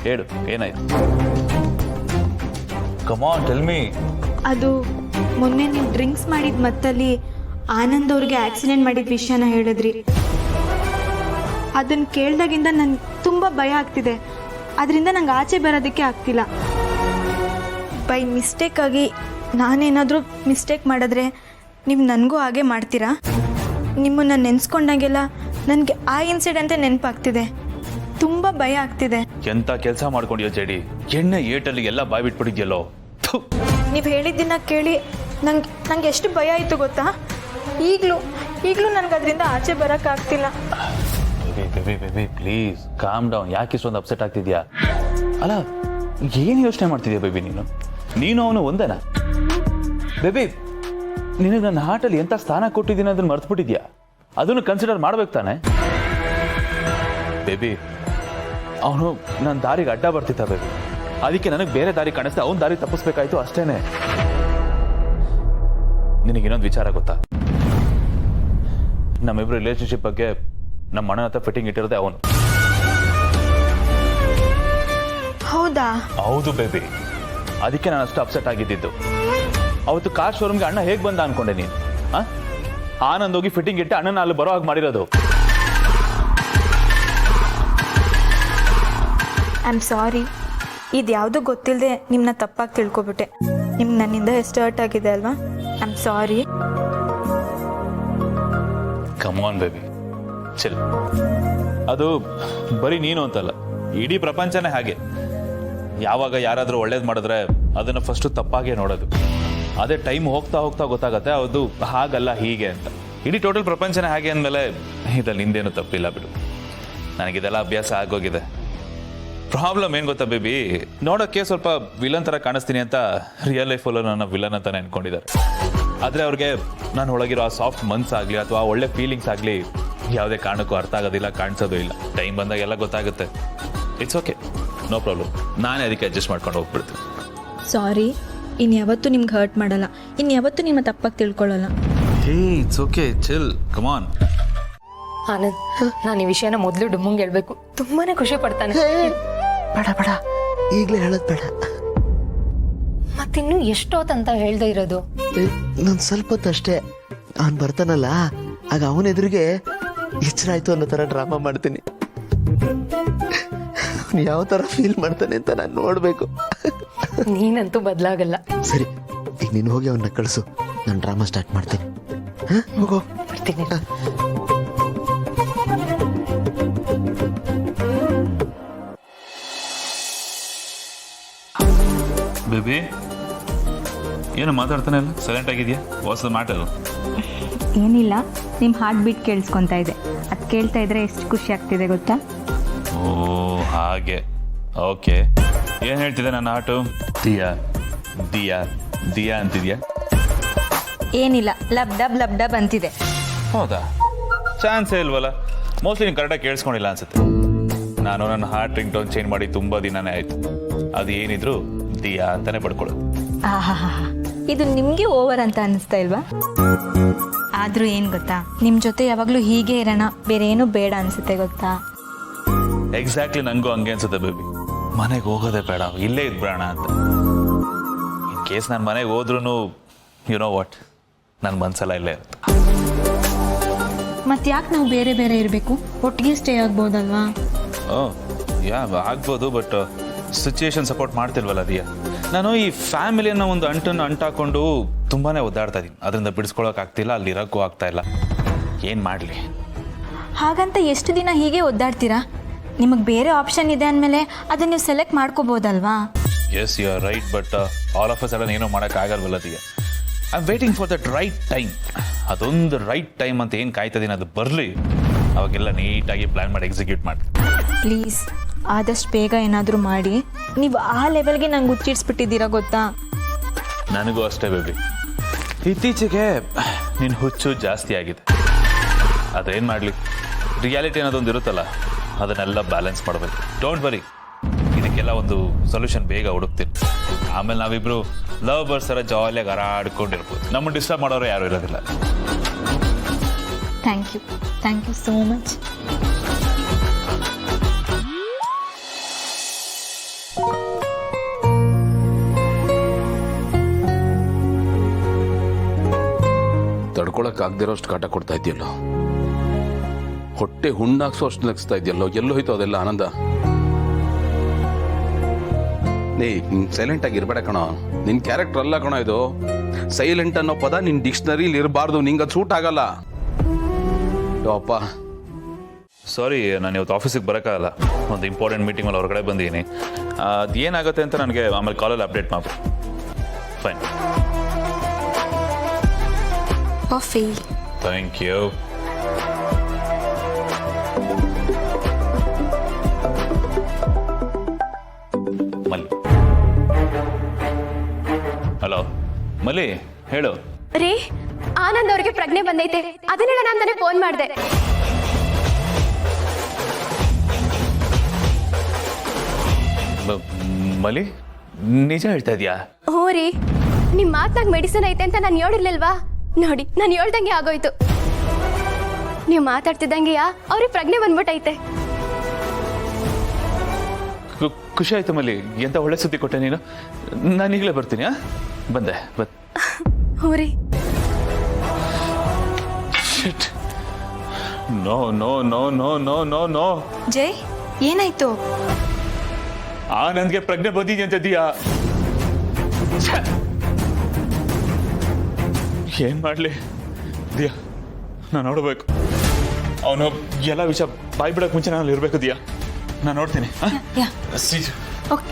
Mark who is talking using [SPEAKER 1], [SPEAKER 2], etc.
[SPEAKER 1] ಹೇಳು ಏನಾಯ್ತು? Come on tell me.
[SPEAKER 2] ಅದು ಮೊನ್ನೆ ನೀವು ಡ್ರಿಂಕ್ಸ್ ಮಾಡಿದ ಮತ್ತಲ್ಲಿ ಆನಂದ್ ಅವ್ರಿಗೆ ಆಕ್ಸಿಡೆಂಟ್ ಮಾಡಿದ ವಿಷಯನ ಹೇಳಿದ್ರಿ. ಅದನ್ನು ಕೇಳ್ದಾಗಿಂದ ನನಗೆ ತುಂಬ ಭಯ ಆಗ್ತಿದೆ. ಅದರಿಂದ ನಂಗೆ ಆಚೆ ಬರೋದಕ್ಕೆ ಆಗ್ತಿಲ್ಲ. ಬೈ ಮಿಸ್ಟೇಕಾಗಿ ನಾನೇನಾದರೂ ಮಿಸ್ಟೇಕ್ ಮಾಡಿದ್ರೆ ನೀವು ನನಗೂ ಹಾಗೆ ಮಾಡ್ತೀರಾ? ನಿಮ್ಮನ್ನು ನೆನೆಸ್ಕೊಂಡಾಗೆಲ್ಲ ನನಗೆ ಆ ಇನ್ಸಿಡೆಂಟೇ ನೆನಪಾಗ್ತಿದೆ. ತುಂಬ ಭಯ ಆಗ್ತಿದೆ.
[SPEAKER 1] ಎಂತ ಕೆಲಸ ಮಾಡ್ಕೊಂಡಿಯೋ ಜಡಿ, ಎಣ್ಣೆ ಏಟಲ್ಲಿ ಎಲ್ಲ ಬಾಯ್ ಬಿಟ್ಬಿಟ್ಟಿದ್ಯಲ್ಲೋ.
[SPEAKER 2] ನೀವು ಹೇಳಿದ್ದನ್ನ ಕೇಳಿ ನಂಗೆ ಎಷ್ಟು ಭಯ ಆಯಿತು ಗೊತ್ತಾ? ಈಗಲೂ ನನಗೆ ಅದರಿಂದ ಆಚೆ ಬರೋಕ್ಕಾಗ್ತಿಲ್ಲ.
[SPEAKER 1] Baby please calm down. ಯಾಕೆ ಇಷ್ಟೊಂದು ಅಪ್ಸೆಟ್ ಆಗ್ತಿದ್ಯಾ? ಅಲ್ಲ ಏನು ಯೋಚನೆ ಮಾಡ್ತಿದ್ಯಾ ಬೇಬಿ? ನೀನು ಅವನು ಒಂದೇನಾ ಬೇಬಿ? ನಿನಗೆ ನನ್ನ ಹಾರ್ಟಲ್ಲಿ ಎಂಥ ಸ್ಥಾನ ಕೊಟ್ಟಿದ್ದೀನಿ ಅದನ್ನು ಮರ್ತ್ಬಿಟ್ಟಿದ್ಯಾ? ಅದನ್ನು ಕನ್ಸಿಡರ್ ಮಾಡ್ಬೇಕು ತಾನೆ ಬೇಬಿ? ಅವನು ನನ್ನ ದಾರಿಗೆ ಅಡ್ಡ ಬರ್ತಿದ್ದ ಬೇಬಿ, ಅದಕ್ಕೆ ನನಗೆ ಬೇರೆ ದಾರಿ ಕಾಣಿಸ್ತಾ ಅವನ ದಾರಿ ತಪ್ಪಿಸ್ಬೇಕಾಯ್ತು ಅಷ್ಟೇನೆ. ನಿನಗೇನೊಂದು ವಿಚಾರ ಗೊತ್ತಾ? ನಮ್ಮಿಬ್ರು ರಿಲೇಶನ್ಶಿಪ್ ಬಗ್ಗೆ ನಮ್ಮ ಅಣ್ಣನ ಹತ್ರ ಫಿಟ್ಟಿಂಗ್ ಇಟ್ಟಿರೋದೆ ಅವನು.
[SPEAKER 2] ಹೌದಾ?
[SPEAKER 1] ಹೌದು ಬೇಬಿ, ಅದಕ್ಕೆ ನಾನು ಅಷ್ಟು ಅಪ್ಸೆಟ್ ಆಗಿದ್ದು. ಅವತ್ತು ಕಾರ್ ಶೋರೂಮ್ಗೆ ಅಣ್ಣ ಹೇಗೆ ಬಂದ ಅನ್ಕೊಂಡೆ ನೀನು? ಆನಂದ್ ಹೋಗಿ ಫಿಟ್ಟಿಂಗ್ ಇಟ್ಟು ಅಣ್ಣನ ಅಲ್ಲಿ ಬರೋ ಹಾಗೆ ಮಾಡಿರೋದು.
[SPEAKER 2] I am sorry. ಇದು ಯಾವುದೂ ಗೊತ್ತಿಲ್ಲದೆ ನಿಮ್ಮನ್ನ ತಪ್ಪಾಗಿ ತಿಳ್ಕೊಬಿಟ್ಟೆ. ನಿಮ್ಗೆ ನನ್ನಿಂದ ಎಷ್ಟು ಹರ್ಟ್ ಆಗಿದೆ ಅಲ್ವಾ? I am sorry.
[SPEAKER 1] Come on baby, chill. ಅದು ಬರೀ ನೀನು ಅಂತಲ್ಲ, ಇಡೀ ಪ್ರಪಂಚನೇ ಹಾಗೆ. ಯಾವಾಗ ಯಾರಾದರೂ ಒಳ್ಳೇದು ಮಾಡಿದ್ರೆ ಅದನ್ನು ಫಸ್ಟು ತಪ್ಪಾಗೆ ನೋಡೋದು. ಅದೇ ಟೈಮ್ ಹೋಗ್ತಾ ಹೋಗ್ತಾ ಗೊತ್ತಾಗತ್ತೆ ಅದು ಹಾಗಲ್ಲ ಹೀಗೆ ಅಂತ. ಇಡೀ ಟೋಟಲ್ ಪ್ರಪಂಚನೇ ಹಾಗೆ ಅಂದಮೇಲೆ ಇದ್ರಲ್ಲಿ ನಿಂದೇನು ತಪ್ಪಿಲ್ಲ ಬಿಡು. ನನಗಿದೆಲ್ಲ ಅಭ್ಯಾಸ ಆಗೋಗಿದೆ. ಪ್ರಾಬ್ಲಮ್ ಏನು ಗೊತ್ತಾ ಬೇಬಿ, ನೋಡೋಕ್ಕೆ ಸ್ವಲ್ಪ ವಿಲನ್ ಥರ ಕಾಣಿಸ್ತೀನಿ ಅಂತ ರಿಯಲ್ ಲೈಫಲ್ಲೂ ನನ್ನ ವಿಲನ್ ಅಂತ ನೆನ್ಕೊಂಡಿದ್ದಾರೆ. ಆದರೆ ಅವ್ರಿಗೆ ನಾನು ಒಳಗಿರೋ ಆ ಸಾಫ್ಟ್ ಮನ್ಸಾಗಲಿ ಅಥವಾ ಒಳ್ಳೆ ಫೀಲಿಂಗ್ಸ್ ಆಗಲಿ ಯಾವುದೇ ಕಾರಣಕ್ಕೂ ಅರ್ಥ ಆಗೋದಿಲ್ಲ, ಕಾಣಿಸೋದು ಇಲ್ಲ. ಟೈಮ್ ಬಂದಾಗ ಎಲ್ಲ ಗೊತ್ತಾಗುತ್ತೆ. It's okay, no problem. ನಾನೇ ಅದಕ್ಕೆ ಅಡ್ಜಸ್ಟ್ ಮಾಡ್ಕೊಂಡು ಹೋಗ್ಬಿಡ್ತೀನಿ.
[SPEAKER 2] ಸಾರಿ. ಇನ್ಯಾವತ್ತೂ ನಿಮ್ಗೆ ಹರ್ಟ್ ಮಾಡಲ್ಲ. ಇನ್ಯಾವತ್ತೂ ನಿಮ್ಮ ತಪ್ಪಾಗಿ ತಿಳ್ಕೊಳ್ಳಲ್ಲ.
[SPEAKER 1] Hey it's okay, chill, come on.
[SPEAKER 3] Anand, ನಾನು ಈ ವಿಷಯನ ಮೊದಲು ಡುಮ್ಮಂಗೆ ಹೇಳ್ಬೇಕು. ತುಂಬಾನೇ ಖುಷಿ ಪಡ್ತಾನೆ.
[SPEAKER 4] ಬೇಡ ಈಗಲೇ ಹೇಳೋದು ಬೇಡ.
[SPEAKER 3] ಮತ್ತಿನ್ನು ಎಷ್ಟೊತ್ತಂತ ಹೇಳ್ದೆ ಇರೋದು?
[SPEAKER 4] ನಾನು ಸ್ವಲ್ಪ ಹೊತ್ತಷ್ಟೇ. ಅವ್ನು ಬರ್ತಾನಲ್ಲ, ಆಗ ಅವನ ಎದುರಿಗೆ ಎಚ್ಚರಾಯ್ತು ಅನ್ನೋ ಥರ ಡ್ರಾಮಾ ಮಾಡ್ತೀನಿ. ಅವ್ನು ಯಾವ ಥರ ಫೀಲ್ ಮಾಡ್ತಾನೆ ಅಂತ ನಾನು ನೋಡಬೇಕು.
[SPEAKER 3] ನೀನಂತೂ ಬದಲಾಗಲ್ಲ.
[SPEAKER 4] ಸರಿ, ಈಗ ನೀನು ಹೋಗಿ ಅವನ್ನ ಕಳಿಸು, ನಾನು ಡ್ರಾಮಾ ಸ್ಟಾರ್ಟ್ ಮಾಡ್ತೀನಿ. ಹೋಗೋ,
[SPEAKER 3] ಬರ್ತೀನಿ.
[SPEAKER 1] ಬೇಬಿ ಏನು ಮಾತಾಡ್ತಾನೆ ಇಲ್ಲ, ಸೈಲೆಂಟ್ ಆಗಿದೆಯಾ? What's matter?
[SPEAKER 5] ಏನಿಲ್ಲ, ನಿಮ್ಮ ಹಾರ್ಟ್ ಬೀಟ್ ಕೇಳಿಸ್ಕೊತಾ ಇದೆ. ಅದು ಕೇಳ್ತಾ ಇದ್ರೆ ಎಷ್ಟು ಖುಷಿ ಆಗ್ತಿದೆ ಗೊತ್ತಾ?
[SPEAKER 1] ಓ ಹಾಗೆ, ಓಕೆ. ಏನು ಹೇಳ್ತಿದ್ದೆ ನನ್ನ ಹಾರ್ಟು? ದಿಯಾ ದಿಯಾ ದಿಯಾ ಅಂತಿದ್ಯಾ?
[SPEAKER 5] ಏನಿಲ್ಲ, ಲಬ್ ಡಬ್ ಅಂತಿದೆ.
[SPEAKER 1] ಹೌದಾ? ಚಾನ್ಸೇ ಇಲ್ವಲ್ಲ. ಮೋಸ್ಟ್ಲಿ ನೀನು ಕರೆಕ್ಟಾಗಿ ಕೇಳಿಸ್ಕೊಂಡಿಲ್ಲ ಅನ್ಸುತ್ತೆ. ನಾನು ನನ್ನ ಹಾರ್ಟ್ ರಿಂಗ್ ಟೋನ್ ಚೇಂಜ್ ಮಾಡಿ ತುಂಬ ದಿನನೇ ಆಯಿತು. ಅದು ಏನಿದ್ರು ದಿಯಾ ಅಂತಾನೆ ಪಡ್ಕೊಳ್ಳೋದು.
[SPEAKER 5] ಆಹಾ, ಇದು ನಿಮಗೆ ಓವರ್ ಅಂತ ಅನ್ನಿಸ್ತಾ ಇಲ್ವಾ? ಆದರೂ ಏನು ಗೊತ್ತಾ, ನಿಮ್ಮ ಜೊತೆ ಯಾವಾಗಲೂ ಹೀಗೆ ಇರೋಣ, ಬೇರೆ ಏನೂ ಬೇಡ ಅನಿಸುತ್ತೆ ಗೊತ್ತಾ?
[SPEAKER 1] ಎಕ್ಸಾಕ್ಟ್ಲಿ, ನನಗೂ ಹಂಗೆ ಅನ್ಸುತ್ತೆ ಬೇಬಿ. ಮನೆಗೆ ಹೋಗೋದೇ ಬೇಡ, ಇಲ್ಲೇ ಇದ್ಬಿಡೋಣ ಅಂತ. ಇನ್ ಕೇಸ್ ನಾನು ಮನೆಗೆ ಹೋದ್ರೂ ಯು ನೋ ವಾಟ್, ನನ್ನ ಮನಸ್ಸೆಲ್ಲ ಇಲ್ಲೇ ಇರುತ್ತೆ.
[SPEAKER 2] ಮತ್ತೆ ಯಾಕೆ ನಾವು ಬೇರೆ ಬೇರೆ ಇರಬೇಕು? ಒಟ್ಟಿಗೆ ಸ್ಟೇ ಆಗ್ಬೋದಲ್ವಾ?
[SPEAKER 1] ಯಾ ಆಗ್ಬೋದು, ಬಟ್ ಸಿಚುಯೇಷನ್ ಸಪೋರ್ಟ್ ಮಾಡ್ತಿಲ್ವಲ್ಲ ದಿಯಾ. ನಾನು ಈ ಫ್ಯಾಮಿಲಿಯನ್ನು ಒಂದು ಅಂಟಾಕೊಂಡು ತುಂಬಾ ಒದ್ದಾಡ್ತಾ ಇದ್ದೀನಿ. ಅದರಿಂದ ಬಿಡಿಸ್ಕೊಳ್ಳೋಕ್ಕಾಗ್ತಿಲ್ಲ, ಅಲ್ಲಿ ಇರೋಕ್ಕೂ ಆಗ್ತಾ ಇಲ್ಲ. ಏನು ಮಾಡಲಿ?
[SPEAKER 2] ಹಾಗಂತ ಎಷ್ಟು ದಿನ ಹೀಗೆ ಒದ್ದಾಡ್ತೀರಾ? ನಿಮಗೆ ಬೇರೆ ಆಪ್ಷನ್ ಇದೆ ಅಂದಮೇಲೆ ಅದನ್ನು ನೀವು ಸೆಲೆಕ್ಟ್ ಮಾಡ್ಕೋಬೋದಲ್ವಾ?
[SPEAKER 1] Yes, you are right, but all of a sudden ಏನೋ ಮಾಡೋಕ್ಕಾಗಲ್ವಲ್ಲ Diya. I am waiting for that right time. ಅದೊಂದು ರೈಟ್ ಟೈಮ್ ಅಂತ ಏನು ಕಾಯ್ತಿದ್ದೀನಿ, ಅದು ಬರಲಿ, ಅವಾಗೆಲ್ಲ ನೀಟಾಗಿ ಪ್ಲ್ಯಾನ್ ಮಾಡಿ ಎಕ್ಸಿಕ್ಯೂಟ್ ಮಾಡಿ.
[SPEAKER 2] ಪ್ಲೀಸ್ ಆದಷ್ಟು ಬೇಗ ಏನಾದರೂ ಮಾಡಿ. ನೀವು ಆ ಲೆವೆಲ್ಗೆ ನಂಗೆ ಹುಚ್ಚಿಡ್ಸ್ಬಿಟ್ಟಿದ್ದೀರಾ ಗೊತ್ತಾ?
[SPEAKER 1] ನನಗೂ ಅಷ್ಟೇ ಬೇಬಿ. ಇತ್ತೀಚೆಗೆ ನಿನ್ನ ಹುಚ್ಚು ಜಾಸ್ತಿ ಆಗಿದೆ. ಅದೇನು ಮಾಡಲಿ, ರಿಯಾಲಿಟಿ ಅನ್ನೋದೊಂದು ಇರುತ್ತಲ್ಲ, ಅದನ್ನೆಲ್ಲ ಬ್ಯಾಲೆನ್ಸ್ ಮಾಡಬೇಕು. ಡೋಂಟ್ ವರಿ, ಇದಕ್ಕೆಲ್ಲ ಒಂದು ಸೊಲ್ಯೂಷನ್ ಬೇಗ ಹುಡುಕ್ತೀನಿ. ಆಮೇಲೆ ನಾವಿಬ್ರು ಲವ್ ಬರ್ಡ್ಸ್ ಥರ ಜಾಲಿಯಾಗಿ ಹಾರಾಡ್ಕೊಂಡಿರ್ಬೋದು. ನಮ್ಮನ್ನು ಡಿಸ್ಟರ್ಬ್ ಮಾಡೋರು ಯಾರೂ ಇರೋದಿಲ್ಲ.
[SPEAKER 2] Thank you so much.
[SPEAKER 6] ತಡ್ಕೊಳಕ್ ಆಗದಿರೋಷ್ಟು ಕಾಟ ಕೊಡ್ತಾ ಇದೆಯಲ್ಲೋ, ಹೊಟ್ಟೆ ಹುಣ್ಣಾಕ್ಸೋ ಅಷ್ಟು ನಗಿಸ್ತಾ ಇದೆಯಲ್ಲೋ, ಎಲ್ಲೋಯ್ತು ಅದೆಲ್ಲ ಆನಂದ? ನೀ ಸೈಲೆಂಟ್ ಆಗಿ ಇರ್ಬೇಡ ಕಣೋ, ನಿನ್ ಕ್ಯಾರೆಕ್ಟರ್ ಅಲ್ಲ ಕಣೋ ಇದು. ಸೈಲೆಂಟ್ ಅನ್ನೋ ಪದ ನಿನ್ ಡಿಕ್ಷನರಿಲಿ ಇರಬಾರ್ದು, ನಿಂಗೆ ಅದು ಸೂಟ್ ಆಗಲ್ಲ. ಅಪ್ಪ
[SPEAKER 1] ಸಾರಿ, ನಾನು ಇವತ್ತು ಆಫೀಸಿಗೆ ಬರೋಕ್ಕಾಗಲ್ಲ, ಒಂದು ಇಂಪಾರ್ಟೆಂಟ್ ಮೀಟಿಂಗಲ್ಲಿ ಹೊರಗಡೆ ಬಂದಿದ್ದೀನಿ. ಅದು ಏನಾಗುತ್ತೆ ಅಂತ ನನಗೆ ಆಮೇಲೆ ಕಾಲಲ್ಲಿ ಅಪ್ಡೇಟ್ ಮಾಡಿ. Fine.
[SPEAKER 2] Coffee.
[SPEAKER 1] Thank you. Malli. Hello Malli, ಹೇಳು.
[SPEAKER 7] ರೀ, ಆನಂದ್ ಅವ್ರಿಗೆ ಪ್ರಜ್ಞೆ ಬಂದೈತೆ, ಅದನ್ನೇ ನಾನು ತಾನೇ ಫೋನ್ ಮಾಡಿದೆ.
[SPEAKER 1] ಮಲ್ಲಿ, ನಿಜ ಹೇಳ್ತಾ ಇದೀಯಾ?
[SPEAKER 7] ಹ್ಞೂ ರೀ, ನಿಮ್ಮ ಮಾತ್ನಾಗ ಮೆಡಿಸಿನ್ ಐತೆ ಅಂತ ನಾನು ಹೇಳಿರ್ಲಿಲ್ವಾ? ನೋಡಿ, ನಾನು ಹೇಳ್ದಂಗೆ ಆಗೋಯ್ತು. ನೀವು ಮಾತಾಡ್ತಿದ್ದಂಗೆಯಾ ಅವ್ರಿಗೆ ಪ್ರಜ್ಞೆ ಬಂದ್ಬಿಟ್ಟೈತೆ.
[SPEAKER 1] ಖುಷಿ ಆಯ್ತು ಮಲ್ಲಿ, ಎಂತ ಒಳ್ಳೆ ಸುದ್ದಿ ಕೊಟ್ಟೆ ನೀನು. ನಾನು ಈಗಲೇ ಬರ್ತೀನಿ. ಬಂದೆ.
[SPEAKER 7] ಹ್ಞೂ ರೀ.
[SPEAKER 1] No no no no no no no.
[SPEAKER 2] Jai, ಏನಾಯ್ತು?
[SPEAKER 1] ನನಗೆ ಪ್ರಜ್ಞೆ ಬಂದಿದೆ ಅಂತಿದ್ದೀಯಾ? ಏನ್ ಮಾಡ್ಲಿ ದಿಯಾ, ನಾನು ನೋಡ್ಬೇಕು. ಅವನು ಎಲ್ಲ ವಿಷಯ ಬಾಯ್ ಬಿಡಕ್ ಮುಂಚೆ ನಾನು ಇರ್ಬೇಕು ದಿಯಾ. ನಾನು ನೋಡ್ತೀನಿ.
[SPEAKER 2] ಯಾ.
[SPEAKER 1] ಸೀಜು.
[SPEAKER 2] ಓಕೆ.